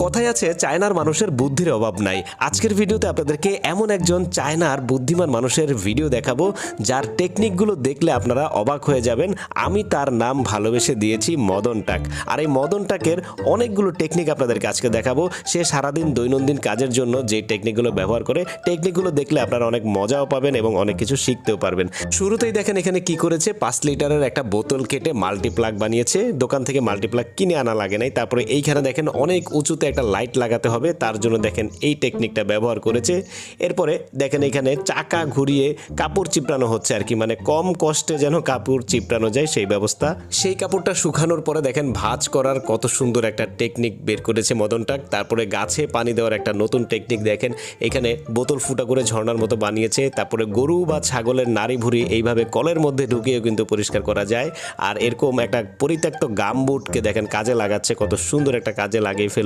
কথায় আছে চায়নার মানুষের বুদ্ধির অভাব নাই। আজকের ভিডিওতে আপনাদেরকে এমন একজন চায়নার বুদ্ধিমান মানুষের ভিডিও দেখাবো যার টেকনিকগুলো দেখলে আপনারা অবাক হয়ে যাবেন। আমি তার নাম ভালোবেসে দিয়েছি মদন টাক। আর এই মদন টাকের অনেকগুলো টেকনিক আপনাদেরকে আজকে দেখাবো। সে সারাদিন দৈনন্দিন কাজের জন্য যে টেকনিকগুলো ব্যবহার করে, টেকনিকগুলো দেখলে আপনারা অনেক মজাও পাবেন এবং অনেক কিছু শিখতেও পারবেন। শুরুতেই দেখেন এখানে কি করেছে, 5 লিটারের একটা বোতল কেটে মাল্টিপ্লাগ বানিয়েছে। দোকান থেকে মাল্টিপ্লাগ কিনে আনা লাগে নাই। তারপরে এইখানে দেখেন অনেক উঁচুতে একটা লাইট লাগাতে হবে, তার জন্য দেখেন এই টেকনিকটা ব্যবহার করেছে। এরপরে দেখেন এখানে চাকা ঘুরিয়ে কাপড় চিপড়ানো হচ্ছে আর কি, মানে কম কষ্টে যেন কাপড় চিপড়ানো যায় সেই ব্যবস্থা। সেই কাপড়টা শুকানোর পরে দেখেন ভাঁজ করার কত সুন্দর একটা টেকনিক বের করেছে মদন টাক। তারপরে গাছে পানি দেওয়ার একটা নতুন টেকনিক দেখেন, এখানে বোতল ফুটা করে ঝর্ণার মতো বানিয়েছে। তারপরে গরু বা ছাগলের নাড়ি ভুড়ি এইভাবে কলের মধ্যে ঢুকিয়েও কিন্তু পরিষ্কার করা যায়। আর এরকম একটা পরিত্যক্ত গামবুটকে দেখেন কাজে লাগাচ্ছে, কত সুন্দর একটা কাজে লাগিয়ে ফেলল।